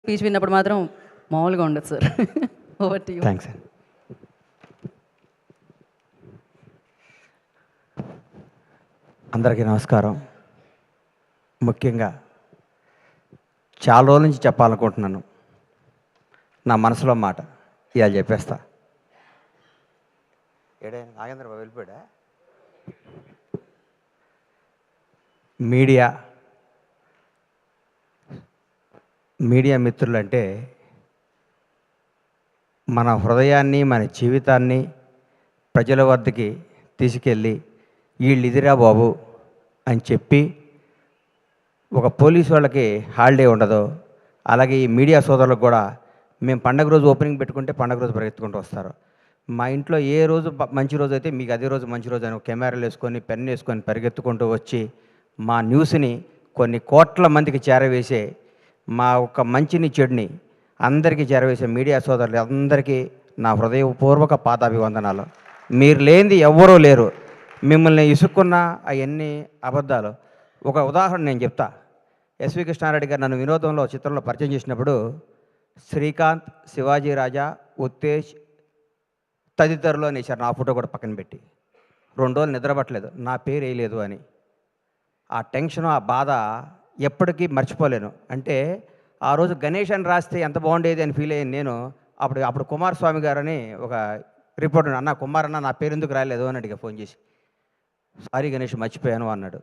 Speech విన్నప్పుడు మాత్రం మామూలుగా ఉండదు sir. Over to you. Thanks అండి. అందరికీ నమస్కారం. ముఖ్యంగా చాలా రోజుల నుంచి చెప్పాలనుకుంటున్నాను నా మనసులో మాట. ఇవాళ చెప్పేస్తా. ఏడే నాగేంద్ర బాబు వెళ్ళిపోయాడా? మీడియా మిత్రులంటే మన హృదయాన్ని, మన జీవితాన్ని ప్రజల వద్దకి తీసుకెళ్ళి వీళ్ళు ఇదిరా బాబు అని చెప్పి, ఒక పోలీసు వాళ్ళకి హాలిడే ఉండదు, అలాగే ఈ మీడియా సోదరులకు కూడా మేము పండగ రోజు ఓపెనింగ్ పెట్టుకుంటే పండగ రోజు పరిగెత్తుకుంటూ వస్తారు. మా ఇంట్లో ఏ రోజు మంచి రోజు అయితే మీకు అదే రోజు మంచి రోజు అని కెమెరాలు వేసుకొని పెన్ వేసుకొని పరిగెత్తుకుంటూ వచ్చి మా న్యూస్ని కొన్ని కోట్ల మందికి చేరవేసే, మా ఒక మంచిని చెడుని అందరికీ చేరవేసే మీడియా సోదరులు అందరికీ నా హృదయపూర్వక పాదాభివందనాలు. మీరు లేనిది ఎవ్వరూ లేరు. మిమ్మల్ని ఇసుక్కున్న అవన్నీ అబద్ధాలు. ఒక ఉదాహరణ నేను చెప్తా. ఎస్వి కృష్ణారెడ్డి గారు నన్ను వినోదంలో చిత్రంలో పరిచయం చేసినప్పుడు శ్రీకాంత్, శివాజీ రాజా, ఉత్తేజ్ తదితరులు అనేసారు. నా ఫోటో కూడా పక్కన పెట్టి 2 రోజులు నిద్రపట్టలేదు, నా పేరు వేయలేదు అని. ఆ టెన్షన్, ఆ బాధ ఎప్పటికీ మర్చిపోలేను. అంటే ఆ రోజు గణేష్ అని రాస్తే ఎంత బాగుండేది అని ఫీల్ అయ్యాను నేను. అప్పుడు కుమారస్వామి గారని ఒక రిపోర్టర్, అన్న కుమార్ అన్న నా పేరు ఎందుకు రాలేదు అని అడిగా ఫోన్ చేసి. సారీ గణేష్ మర్చిపోయాను అన్నాడు.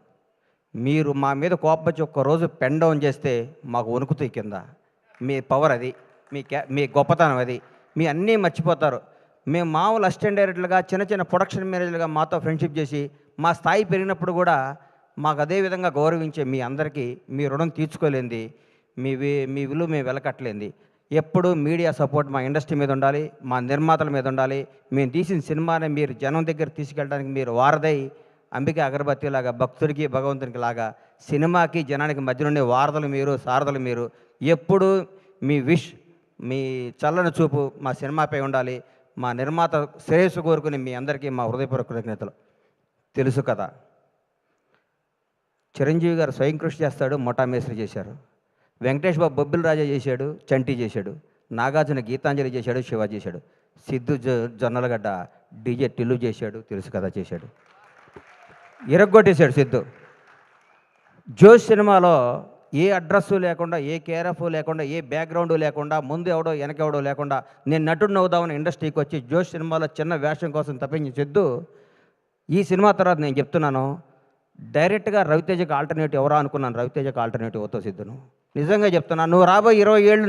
మీరు మా మీద కోపం వచ్చి ఒక్కరోజు పెన్ డౌన్ చేస్తే మాకు వణుకుతాయి కింద. మీ పవర్ అది, మీ గొప్పతనం అది. మీ అన్నీ మర్చిపోతారు. మేము మామూలు అసిస్టెంట్ డైరెక్టర్లుగా, చిన్న చిన్న ప్రొడక్షన్ మేనేజర్లుగా మాతో ఫ్రెండ్షిప్ చేసి మా స్థాయి పెరిగినప్పుడు కూడా మాకు అదే విధంగా గౌరవించే మీ అందరికీ మీ రుణం తీర్చుకోలేంది, మీ విలువ మేము వెలకట్టలేంది. ఎప్పుడు మీడియా సపోర్ట్ మా ఇండస్ట్రీ మీద ఉండాలి, మా నిర్మాతల మీద ఉండాలి. మేము తీసిన సినిమాని మీరు జనం దగ్గర తీసుకెళ్ళడానికి మీరు వారదై, అంబిక అగరబత్తి లాగా భక్తుడికి భగవంతునికి లాగా సినిమాకి జనానికి మధ్య నుండి వారధులు మీరు, సారథులు మీరు. ఎప్పుడు మీ విష్, మీ చల్లని చూపు మా సినిమాపై ఉండాలి. మా నిర్మాత శ్రేయస్సు కోరుకుని మీ అందరికీ మా హృదయపూర్వక కృతజ్ఞతలు. తెలుసు కదా, చిరంజీవి గారు స్వయం కృషి చేస్తాడు, మొఠా మేస్త్రి చేశారు. వెంకటేష్ బాబు బొబ్బిల్ రాజా చేశాడు, చంటి చేశాడు. నాగార్జున గీతాంజలి చేశాడు, శివ చేశాడు. సిద్ధు జొన్నలగడ్డ డీజే టిల్లు చేశాడు, తెలుసు కదా చేశాడు. ఇరగ్గొట్టేశాడు సిద్ధు. జోష్ సినిమాలో ఏ అడ్రస్సు లేకుండా, ఏ కేరఫ్ లేకుండా, ఏ బ్యాక్గ్రౌండ్ లేకుండా, ముందు ఎవడో వెనకెవడో లేకుండా నేను నటుడిని అవుదామని ఇండస్ట్రీకి వచ్చి జోష్ సినిమాలో చిన్న వేషం కోసం తప్పించి సిద్ధు ఈ సినిమా తర్వాత నేను చెప్తున్నాను, డైరెక్ట్గా రవితేజకి ఆల్టర్నేటివ్ ఎవరా అనుకున్నాను. రవితేజకి ఆల్టర్నేటివ్ అవుతావు సిద్ధును. నిజంగా చెప్తున్నాను. నువ్వు రాబోయే 20 ఏళ్ళు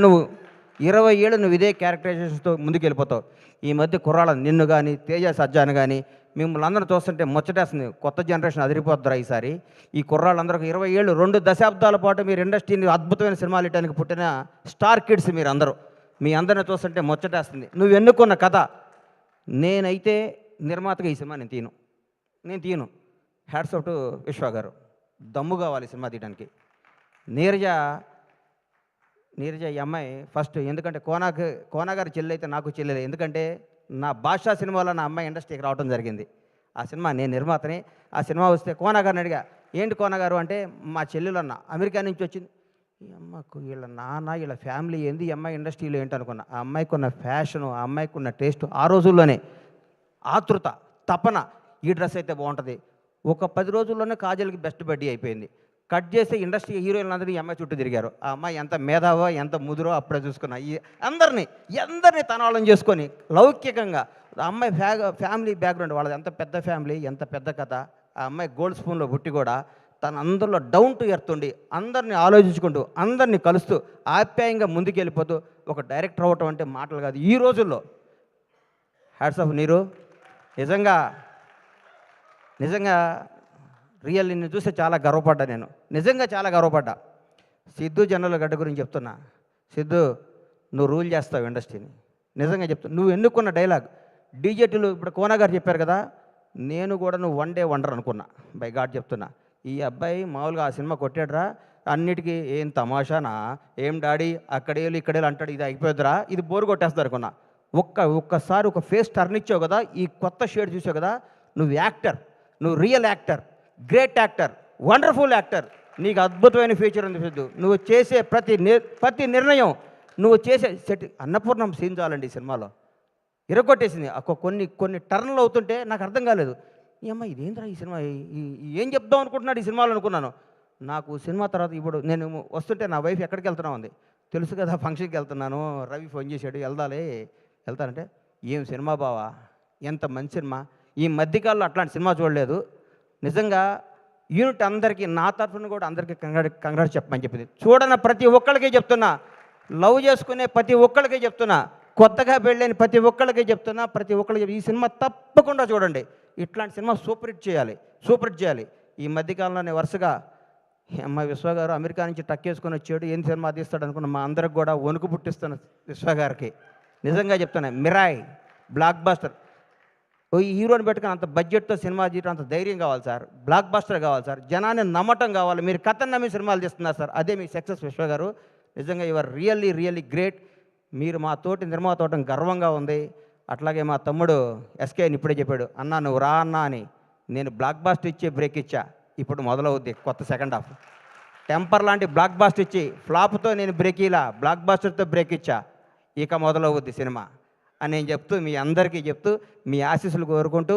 నువ్వు ఇదే క్యారెక్టరైజేషన్తో ముందుకు వెళ్ళిపోతావు. ఈ మధ్య కుర్రాళ్ళ నిన్ను కానీ, తేజ సజ్జాను కానీ మిమ్మల్ని అందరూ చూస్తుంటే ముచ్చటేస్తుంది. కొత్త జనరేషన్ అదిరిపోద్దురా ఈసారి. ఈ కుర్రాళ్ళందరూ 20 ఏళ్ళు, 2 దశాబ్దాల పాటు మీరు ఇండస్ట్రీని అద్భుతమైన సినిమాలు ఇవ్వడానికి పుట్టిన స్టార్ కిడ్స్ మీరు అందరూ. మీ అందరిని చూస్తుంటే ముచ్చటేస్తుంది. నువ్వు ఎన్నుకున్న కథ. నేనైతే నిర్మాతగా ఈ సినిమా నేను తీయను. హ్యాట్స్ ఆఫ్ టు విశ్వ గారు. దమ్ము కావాలి సినిమా తీయడానికి. నీరజ ఈ అమ్మాయి ఫస్ట్, ఎందుకంటే కోనాగారి చెల్లి అయితే నాకు చెల్లెలే. ఎందుకంటే నా భాషా సినిమాలో నా అమ్మాయి ఇండస్ట్రీకి రావడం జరిగింది. ఆ సినిమా నేను నిర్మాతని. ఆ సినిమా వస్తే కోనాగారిని అడిగా, ఏంటి కోనాగారు అంటే, మా చెల్లెలు అన్న అమెరికా నుంచి వచ్చింది. ఈ అమ్మకు వీళ్ళ నాన్న, వీళ్ళ ఫ్యామిలీ ఏంది, ఈ అమ్మాయి ఇండస్ట్రీలో ఏంటనుకున్నా. ఆ అమ్మాయికి ఉన్న ఫ్యాషను, ఆ అమ్మాయికి ఉన్న టేస్ట్, ఆ రోజుల్లోనే ఆతృత, తపన, ఈ డ్రెస్ అయితే బాగుంటుంది. ఒక 10 రోజుల్లోనే కాజల్కి బెస్ట్ బడ్డీ అయిపోయింది. కట్ చేస్తే ఇండస్ట్రీ హీరోయిన్లు అందరూ ఈ అమ్మాయి చుట్టూ తిరిగారు. ఆ అమ్మాయి ఎంత మేధావో, ఎంత ముదురో అప్పుడే చూసుకున్నా. అందరినీ తన వాళ్ళని చేసుకొని లౌకికంగా. ఆ అమ్మాయి ఫ్యామిలీ బ్యాక్గ్రౌండ్ వాళ్ళది ఎంత పెద్ద ఫ్యామిలీ, ఎంత పెద్ద కథ. ఆ అమ్మాయి గోల్డ్ స్పూన్లో పుట్టి కూడా తన అందరిలో డౌన్ టు ఎర్త్ ఉండి, అందరినీ ఆలోచించుకుంటూ, అందరినీ కలుస్తూ, ఆప్యాయంగా ముందుకెళ్ళిపోతూ ఒక డైరెక్టర్ అవ్వటం అంటే మాటలు కాదు ఈ రోజుల్లో. హ్యాట్స్ ఆఫ్ నీరు. నిజంగా రియల్ నిన్ను చూస్తే చాలా గర్వపడ్డా నేను. నిజంగా చాలా గర్వపడ్డా. సిద్ధు జొన్నలగడ్డ గురించి చెప్తున్నా. సిద్ధు, నువ్వు రూల్ చేస్తావు ఇండస్ట్రీని. నిజంగా చెప్తున్నా. నువ్వు ఎన్నుకున్న డైలాగ్ డీజేటీలు, ఇప్పుడు కోనా గారు చెప్పారు కదా, నేను కూడా నువ్వు వన్ డే వండర్ అనుకున్నా. బై గాడ్ చెప్తున్నా. ఈ అబ్బాయి మామూలుగా ఆ సినిమా కొట్టాడురా, అన్నిటికీ ఏం తమాషానా, ఏం డాడీ అక్కడేళ్ళు ఇక్కడేళ్ళు అంటాడు, ఇది అయిపోద్దురా, ఇది బోరు కొట్టేస్తారు అనుకున్నా. ఒక్కసారి ఒక ఫేస్ టర్న్ ఇచ్చావు కదా, ఈ కొత్త షేడ్ చూసావు కదా, నువ్వు యాక్టర్, నువ్వు real actor, great actor, wonderful actor. నీకు అద్భుతమైన ఫ్యూచర్ ఉంది సిద్ధు. నువ్వు చేసే ప్రతి నిర్ణయం నువ్వు చేసే సెట్ అన్నపూర్ణం సీన్ చాలండి ఈ సినిమాలో ఇరగొట్టేసింది. కొన్ని కొన్ని టర్న్లు అవుతుంటే నాకు అర్థం కాలేదు. ఈ అమ్మ ఇదేంద్రా ఈ సినిమా ఏం చెప్దాం అనుకుంటున్నాడు ఈ సినిమాలో అనుకున్నాను. నాకు సినిమా తర్వాత ఇప్పుడు నేను వస్తుంటే నా వైఫ్ ఎక్కడికి వెళ్తున్నావు అంది. తెలుసు కదా ఫంక్షన్కి వెళ్తున్నాను, రవి ఫోన్ చేశాడు వెళ్తానంటే ఏం సినిమా బావా, ఎంత మంచి సినిమా, ఈ మధ్యకాలంలో అట్లాంటి సినిమా చూడలేదు. నిజంగా యూనిట్ అందరికీ నా తరఫున కూడా అందరికీ కంగ్రాట్స్ చెప్పమని చెప్పింది. చూడన ప్రతి ఒక్కళ్ళకి చెప్తున్నా, లవ్ చేసుకునే ప్రతి ఒక్కళ్ళకి చెప్తున్నా, కొత్తగా పెళ్ళైన ప్రతి ఒక్కళ్ళకి చెప్తున్నా, ప్రతి ఒక్కళ్ళకి ఈ సినిమా తప్పకుండా చూడండి. ఇట్లాంటి సినిమా సూపర్ హిట్ చేయాలి. ఈ మధ్యకాలంలోనే వరుసగా మా విశ్వ గారు అమెరికా నుంచి టక్కేసుకొని వచ్చాడు, ఏం సినిమా తీస్తాడు అనుకున్న మా అందరికి కూడా వణుకు పుట్టిస్తున్న విశ్వ గారికి నిజంగా చెప్తున్నా, మిరాయ్ బ్లాక్ బాస్టర్. ఈ హీరోని పెట్టుకుని అంత బడ్జెట్తో సినిమా తీయడం అంత ధైర్యం కావాలి సార్, బ్లాక్ బాస్టర్ కావాలి సార్, జనాన్ని నమ్మటం కావాలి. మీరు కథను నమ్మి సినిమాలు తీస్తున్నారు సార్, అదే మీ సక్సెస్ విశ్వ గారు. నిజంగా యువర్ రియల్లీ గ్రేట్. మీరు మా తోటి నిర్మాత అవడం గర్వంగా ఉంది. అట్లాగే మా తమ్ముడు ఎస్కేని ఇప్పుడే చెప్పాడు, అన్నా నువ్వు రా అన్నా అని. నేను బ్లాక్ బాస్టర్ ఇచ్చే బ్రేక్ ఇచ్చా, ఇప్పుడు మొదలవుద్ది కొత్త సెకండ్ హాఫ్. టెంపర్ లాంటి బ్లాక్ బాస్టర్ ఇచ్చి ఫ్లాప్తో నేను బ్రేక్ ఇలా బ్లాక్ బాస్టర్తో బ్రేక్ ఇచ్చా, ఇక మొదలవుద్ది సినిమా అని నేను చెప్తూ, మీ అందరికీ చెప్తూ, మీ ఆశీస్సులు కోరుకుంటూ,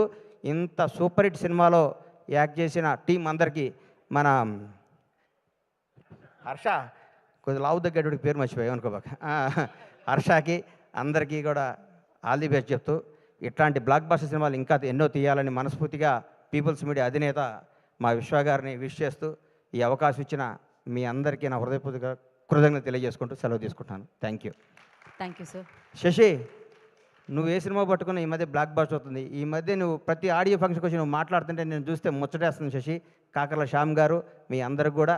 ఇంత సూపర్ హిట్ సినిమాలో యాక్ట్ చేసిన టీం అందరికీ, మన హర్ష కొద్దిగా లావు దగ్గరకి పేరు మర్చిపోయాం అనుకోబాక, హర్షకి అందరికీ కూడా ఆల్ ది బెస్ట్ చెప్తూ, ఇట్లాంటి బ్లాక్ బాస్టర్ సినిమాలు ఇంకా ఎన్నో తీయాలని మనస్ఫూర్తిగా పీపుల్స్ మీడియా అధినేత మా విశ్వ గారిని విష్ చేస్తూ, ఈ అవకాశం ఇచ్చిన మీ అందరికీ నా హృదయపూర్వక కృతజ్ఞత తెలియజేసుకుంటూ సెలవు తీసుకుంటాను. Thank you sir. శశి, నువ్వు ఏ సినిమా పట్టుకున్నా ఈ మధ్య బ్లాక్ బాస్టర్ అవుతుంది. ఈ మధ్య నువ్వు ప్రతి ఆడియో ఫంక్షన్కి వచ్చి నువ్వు మాట్లాడుతుంటే నేను చూస్తే ముచ్చటేస్తుంది శశి. కాకర్ల శ్యామ్ గారు మీ అందరికి కూడా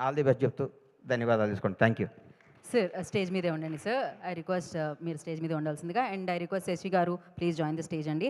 ఆల్ ది బెస్ట్ చెప్తూ ధన్యవాదాలు తీసుకోండి. Thank you sir. స్టేజ్ మీదే ఉండండి సార్. ఐ రిక్వెస్ట్ మీరు స్టేజ్ మీద ఉండాల్సిందిగా. అండ్ ఐ రిక్వెస్ట్ శశి గారు ప్లీజ్ జాయిన్ ద స్టేజ్ అండి.